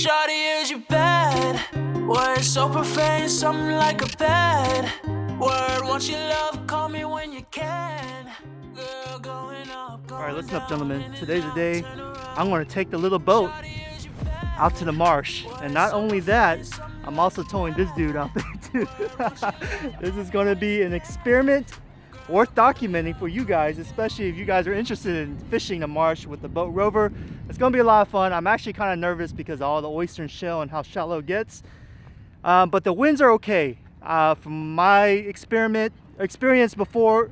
Shawty, is you bad? Words so profane, something like a bad word. Want your love, call me when you can. Girl, going up, going. All right, listen up, gentlemen. Today's the day I'm going to take the little boat out to the marsh. And not only that, I'm also towing this dude out there too. This is going to be an experiment worth documenting for you guys, especially if you guys are interested in fishing the marsh with the Bote Rover. It's going to be a lot of fun. I'm actually kind of nervous because of all the oyster and shell and how shallow it gets. But the winds are okay. From my experience before,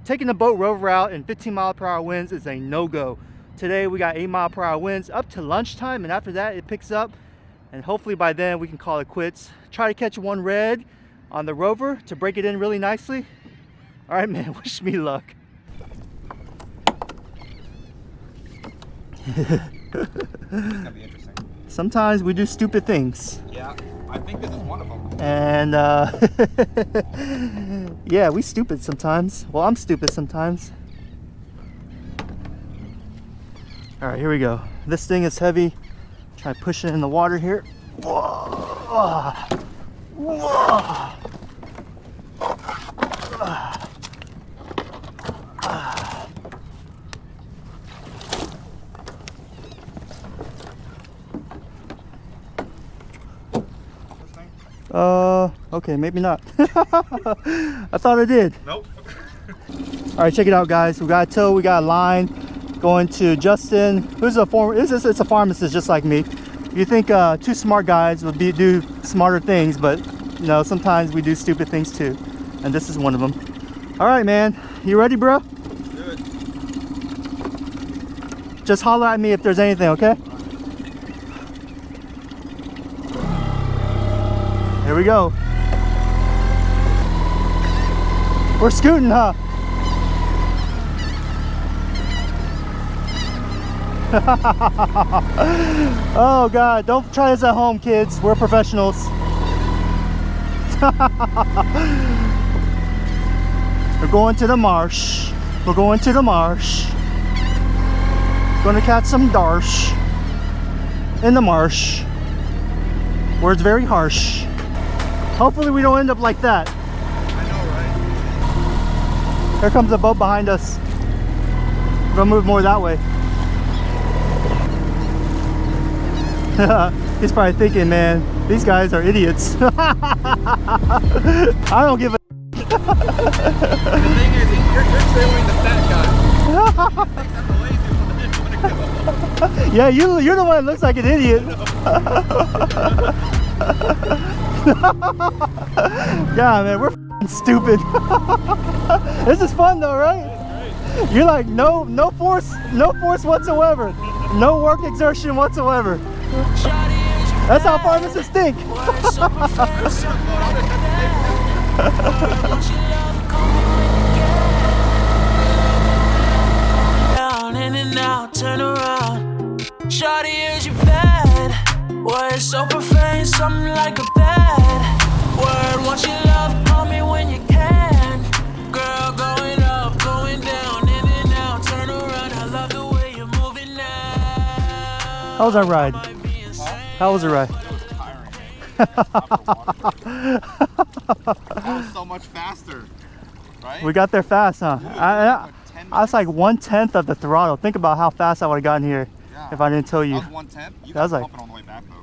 taking the Bote Rover out in 15-mile-per-hour winds is a no-go. Today we got 8-mile-per-hour winds up to lunchtime, and after that it picks up, and hopefully by then we can call it quits. Try to catch one red on the Rover to break it in really nicely. All right, man, wish me luck. It's gonna be interesting. Sometimes we do stupid things. Yeah, I think this is one of them. And yeah, we stupid sometimes. Well, I'm stupid sometimes. All right, here we go. This thing is heavy. Try to push it in the water here. Whoa. Whoa. Okay, maybe not. I thought I did. Nope. All right, check it out, guys. We got a tow, we got a line going to Justin, who's a former, it's a pharmacist just like me. You think two smart guys would do smarter things, but you know, sometimes we do stupid things too. And this is one of them. All right, man. You ready, bro? Do it. Just holler at me if there's anything, okay? Here we go. We're scooting, huh? Oh God, don't try this at home, kids. We're professionals. We're going to the marsh. We're going to the marsh. Gonna catch some darsh in the marsh where it's very harsh. Hopefully we don't end up like that. I know, right? Here comes a boat behind us. We're gonna move more that way. He's probably thinking, man, these guys are idiots. I don't give a The thing is, you're trailing the fat guy. Yeah, you're the one that looks like an idiot. Yeah, man, we're stupid. This is fun though, right? You're like no force whatsoever, no work exertion whatsoever. That's how pharmacists think. Down in and out, turn around. Shawty, is you bad? Words so profane, something like a bad word. Want your love, call me when you can. Girl, going up, going down, in and out, turn around. I love the way you're moving now. How was our ride? How was the ride? It was tiring, man. That was so much faster, right? We got there fast, huh? Dude, I was like 1/10 of the throttle. Think about how fast I would have gotten here if I didn't tell you. That was 1/10. You That was guys like bumping on the way back though.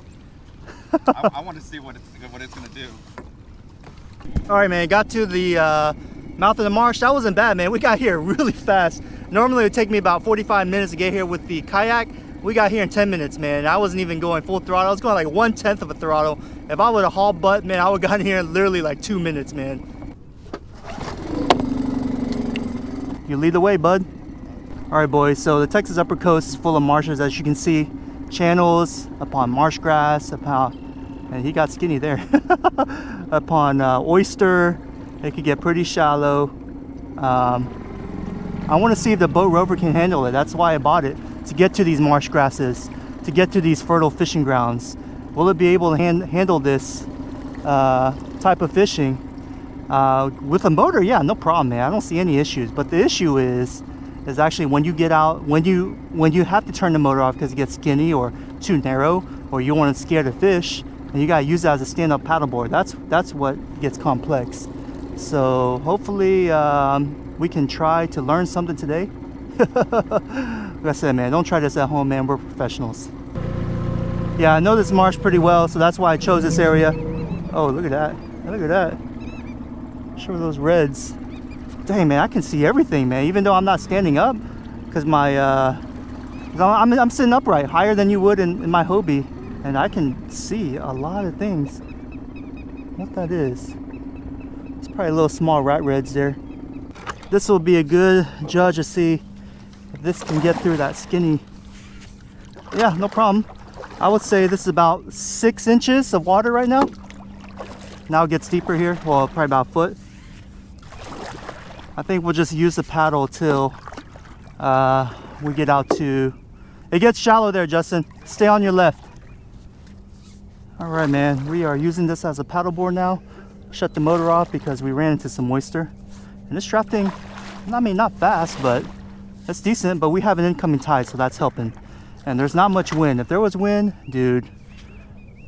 I want to see what it's gonna do. All right, man, got to the mouth of the marsh. That wasn't bad, man. We got here really fast. Normally it would take me about 45 minutes to get here with the kayak. We got here in 10 minutes, man. I wasn't even going full throttle. I was going like 1/10 of a throttle. If I would have hauled butt, man, I would have gotten here in literally like 2 minutes, man. You lead the way, bud. All right, boys, so the Texas Upper Coast is full of marshes, as you can see. Channels upon marsh grass, and he got skinny there. Upon oyster, it could get pretty shallow. I want to see if the Bote Rover can handle it. That's why I bought it, to get to these marsh grasses, to get to these fertile fishing grounds. Will it be able to handle this type of fishing? With a motor, yeah, no problem, man. I don't see any issues. But the issue is actually when you get out, when you have to turn the motor off because it gets skinny or too narrow, or you want to scare the fish, and you gotta use that as a stand-up paddleboard. That's what gets complex. So hopefully we can try to learn something today. Like I said, man, don't try this at home, man. We're professionals. Yeah, I know this marsh pretty well, so that's why I chose this area. Oh, look at that. Look at that. Show those reds. Dang, man, I can see everything, man, even though I'm not standing up, because my I'm sitting upright, higher than you would in my Hobie, and I can see a lot of things. What that is? It's probably a little small rat reds there. This will be a good judge to see if this can get through that skinny. Yeah, no problem. I would say this is about 6 inches of water right now. Now it gets deeper here. Well, probably about a foot. I think we'll just use the paddle till we get out to... It gets shallow there, Justin. Stay on your left. All right, man. We are using this as a paddleboard now. Shut the motor off because we ran into some oyster. And this drafting, I mean, not fast, but it's decent. But we have an incoming tide, so that's helping. And there's not much wind. If there was wind, dude,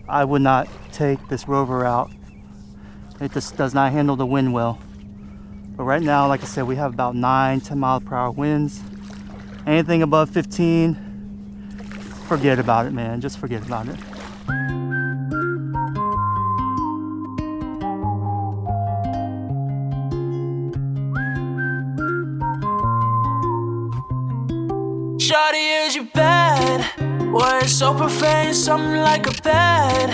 I would not take this Rover out. It just does not handle the wind well. But right now, like I said, we have about 9-10 mile per hour winds. Anything above 15, forget about it, man. Just forget about it. Shawty, is you bad? Words so profane, something like a bad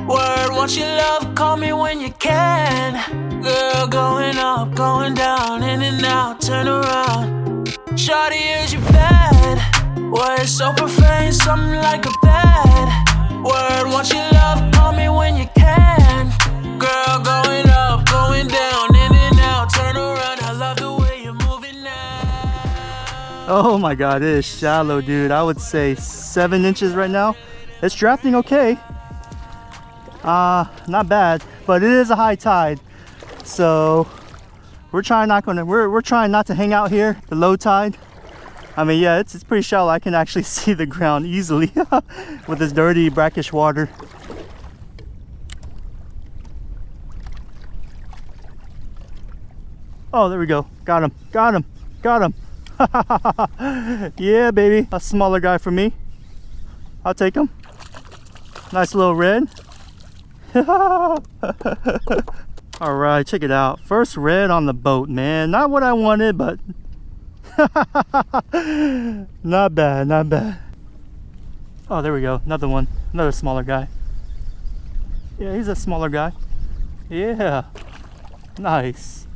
word. Want your love, call me when you can. Girl, going up, going down, in and out, turn around. Shawty, is you bad? Words so profane, something like a bad word. Want your love, call me when you can. Girl, going up, going down, in and out, turn around. I love the way you're moving now. Oh my God, it is shallow, dude. I would say 7 inches right now. It's drafting okay. Not bad, but it is a high tide. So we're trying not to hang out here, the low tide. I mean, yeah, it's pretty shallow. I can actually see the ground easily with this dirty, brackish water. Oh, there we go. Got him, got him, got him. Yeah, baby. A smaller guy for me. I'll take him. Nice little red. All right, check it out. First red on the boat, man. Not what I wanted, but not bad, not bad. Oh, there we go. Another one. Another smaller guy. Yeah, he's a smaller guy. Yeah. Nice.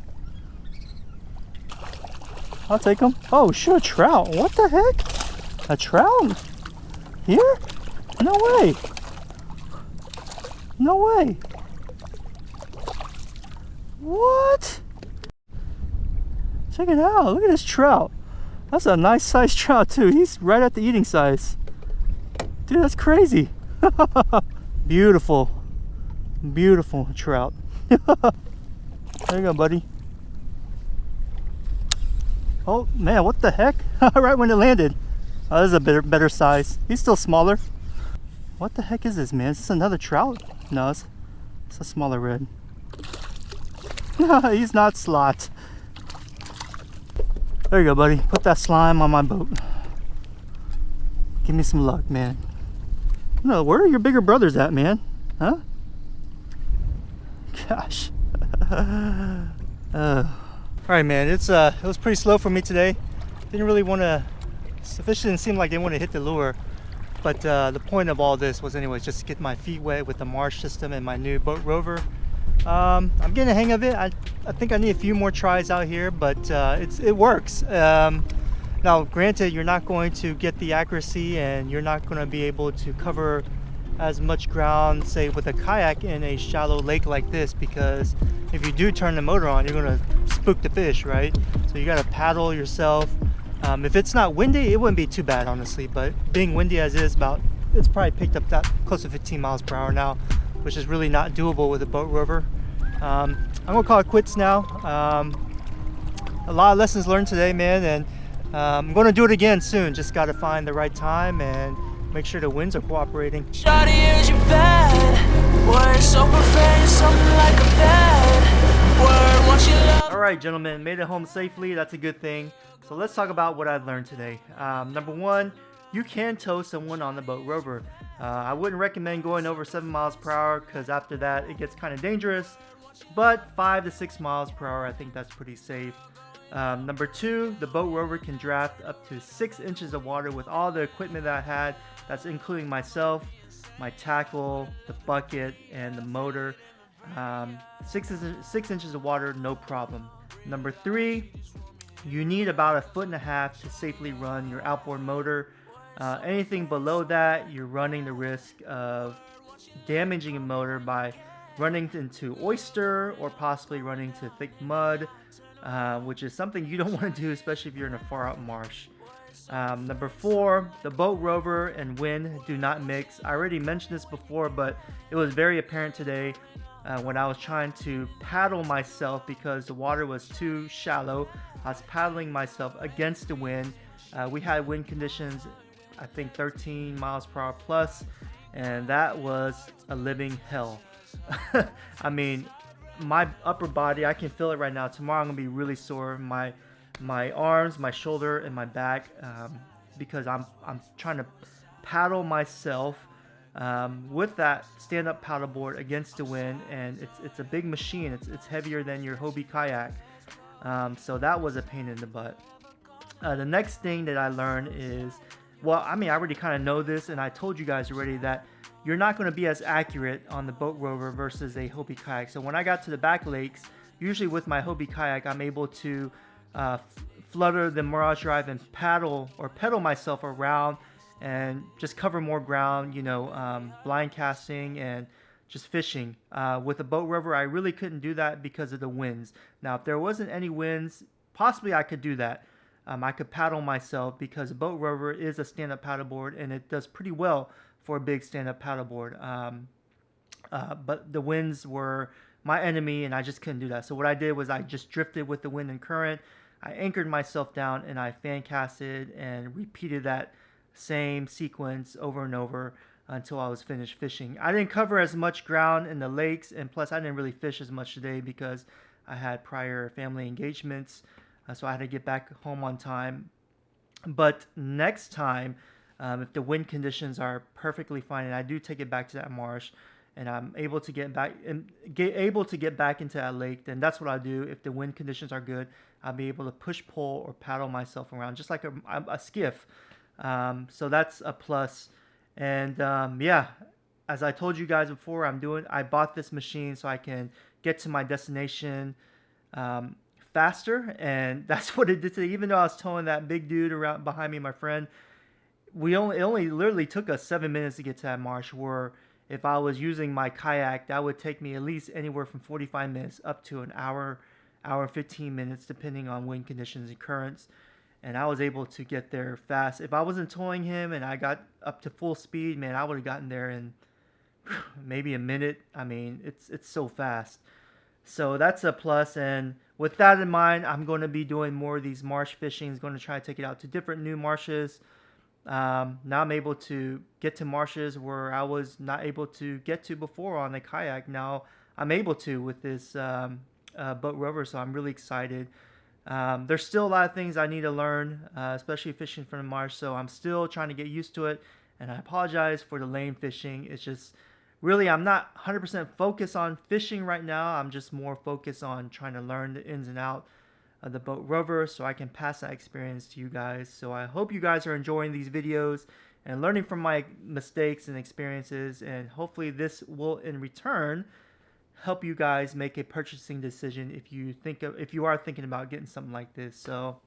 I'll take him. Oh, shoot, a trout. What the heck? A trout? Here? No way. No way. What? Check it out. Look at this trout. That's a nice sized trout too. He's right at the eating size. Dude, that's crazy. Beautiful. Beautiful trout. There you go, buddy. Oh man, what the heck? Right when it landed. Oh, this is a better size. He's still smaller. What the heck is this, man? Is this another trout? No, it's a smaller red. He's not slot. There you go, buddy. Put that slime on my boat. Give me some luck, man. No, where are your bigger brothers at, man? Huh? Gosh. All right, man. It was pretty slow for me today. Didn't really want to. The fish didn't seem like they want to hit the lure. But the point of all this was, anyways, just to get my feet wet with the marsh system and my new Bote Rover. I'm getting the hang of it. I think I need a few more tries out here, but it works. Now, granted, you're not going to get the accuracy, and you're not going to be able to cover as much ground, say, with a kayak in a shallow lake like this, because if you do turn the motor on, you're going to spook the fish, right? So you got to paddle yourself. If it's not windy, it wouldn't be too bad, honestly, but being windy as it is, it's probably picked up that close to 15 miles per hour now, which is really not doable with a Bote Rover. I'm gonna call it quits now. A lot of lessons learned today, man, and I'm gonna do it again soon. Just gotta find the right time and make sure the winds are cooperating. Shawty, is you bad? Words so profane, something like a bad word. Want you love. All right, gentlemen, made it home safely. That's a good thing. So let's talk about what I learned today. Number one, you can tow someone on the Bote Rover. I wouldn't recommend going over 7 miles per hour because after that it gets kind of dangerous. But 5 to 6 miles per hour, I think that's pretty safe. Number two, the Bote Rover can draft up to 6 inches of water with all the equipment that I had. That's including myself, my tackle, the bucket, and the motor. 6 inches of water, no problem. Number three, you need about 1.5 feet to safely run your outboard motor. Anything below that, you're running the risk of damaging a motor by running into oyster or possibly running to thick mud, which is something you don't want to do, especially if you're in a far out marsh. Number four, the Bote Rover and wind do not mix. I already mentioned this before, but it was very apparent today when I was trying to paddle myself because the water was too shallow. I was paddling myself against the wind. We had wind conditions, I think 13 miles per hour plus, and that was a living hell. I mean, my upper body, I can feel it right now. Tomorrow I'm gonna be really sore. My arms, my shoulder, and my back, because I'm trying to paddle myself with that stand-up paddleboard against the wind, and it's a big machine. It's heavier than your Hobie kayak. So that was a pain in the butt. The next thing that I learned is, well, I mean, I already kind of know this, and I told you guys already that you're not going to be as accurate on the Bote Rover versus a Hobie kayak. So when I got to the back lakes, usually with my Hobie kayak, I'm able to flutter the Mirage Drive and pedal myself around and just cover more ground, you know, blind casting and just fishing. With a Bote Rover, I really couldn't do that because of the winds. Now, if there wasn't any winds, possibly I could do that. I could paddle myself because a Bote Rover is a stand-up paddleboard and it does pretty well for a big stand-up paddleboard. But the winds were my enemy and I just couldn't do that. So what I did was I just drifted with the wind and current. I anchored myself down and I fan casted and repeated that same sequence over and over until I was finished fishing. I didn't cover as much ground in the lakes, and plus I didn't really fish as much today because I had prior family engagements. So I had to get back home on time. But next time, if the wind conditions are perfectly fine and I do take it back to that marsh and I'm able to get back into that lake, then that's what I'll do. If the wind conditions are good, I'll be able to push, pull, or paddle myself around just like a skiff. So that's a plus. And yeah, as I told you guys before, I bought this machine so I can get to my destination faster, and that's what it did today. Even though I was towing that big dude around behind me, my friend, it only literally took us 7 minutes to get to that marsh, where if I was using my kayak, that would take me at least anywhere from 45 minutes up to an hour and 15 minutes, depending on wind conditions and currents. And I was able to get there fast. If I wasn't towing him and I got up to full speed, man, I would have gotten there in maybe a minute. I mean, it's so fast. So that's a plus. And with that in mind, I'm going to be doing more of these marsh fishing. I'm going to try to take it out to different new marshes. Now I'm able to get to marshes where I was not able to get to before on the kayak. Now I'm able to with this Bote Rover, so I'm really excited. There's still a lot of things I need to learn, especially fishing from the marsh, so I'm still trying to get used to it, and I apologize for the lane fishing. It's just really, I'm not 100% focused on fishing right now. I'm just more focused on trying to learn the ins and outs of the Bote Rover so I can pass that experience to you guys. So I hope you guys are enjoying these videos and learning from my mistakes and experiences, and hopefully this will in return help you guys make a purchasing decision if you are thinking about getting something like this. So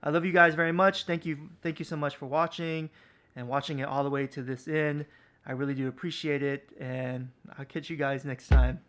I love you guys very much. Thank you so much for watching and watching it all the way to this end. I really do appreciate it, and I'll catch you guys next time.